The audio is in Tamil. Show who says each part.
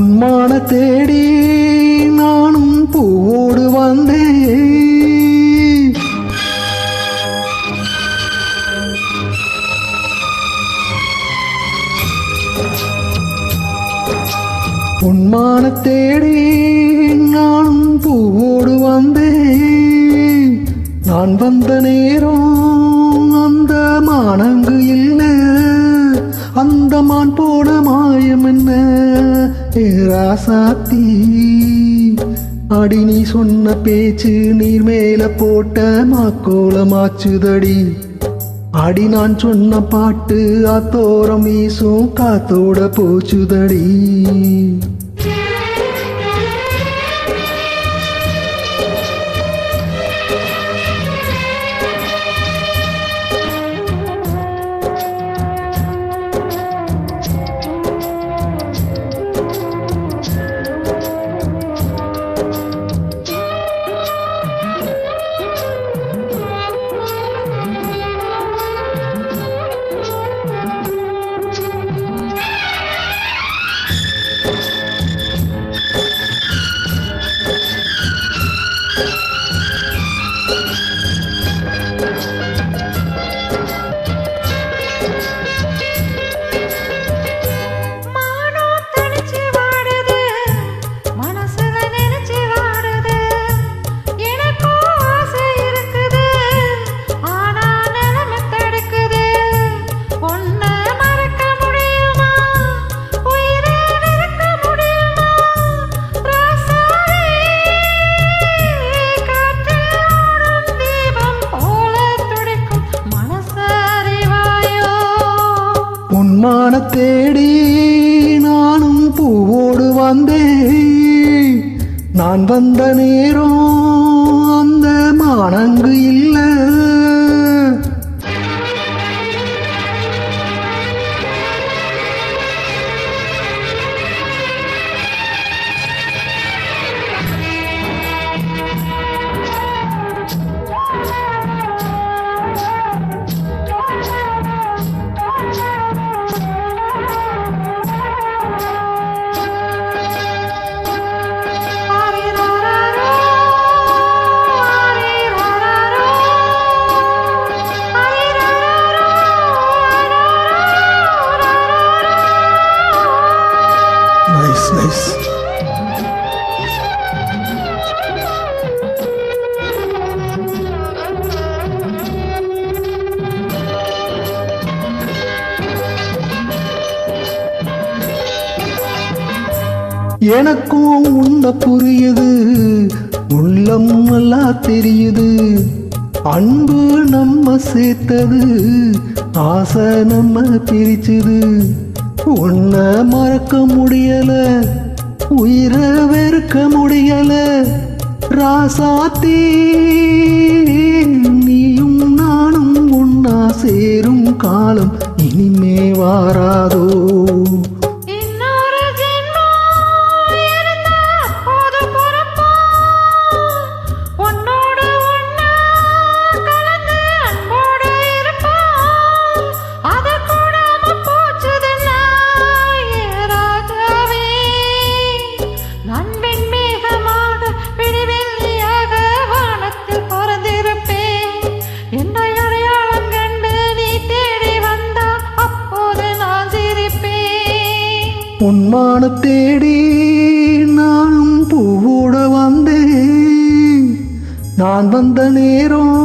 Speaker 1: உன்மான தேடி நானும் பூவோடு வந்தேன். உன்மான தேடி நானும் பூவோடு வந்தேன். நான் வந்த நேரம் அந்த மானங்கு இல்லை, அந்த மான் போன மாயம் என்ன ராசாத்தி. அடி நீ சொன்ன பேச்சு நீர் மேல போட்ட மாக்கோலமாச்சுதடி. அடி நான் சொன்ன பாட்டு ஆத்தோரம் வீசும் காத்தோட போச்சுதடி. உன்மான தேடி நானும் பூவோடு வந்தேன். நான் வந்த நேரம் அந்த மானங்கு இல்லை. Nice. எனக்கும் உன்ன புரியுது, உள்ளம் நல்லா தெரியுது. அன்பு நம்ம சேர்த்தது, ஆசை நம்ம பிரிச்சுது. உன்னை மறக்க முடியல, உயிரை வெறுக்க முடியல ராசாத்தி. நீயும் நானும் ஒன்னா சேரும் காலம் இனிமே வாராதோ. உன்மான தேடி நானும் பூவோட வந்தேன். நான் வந்த நேரம்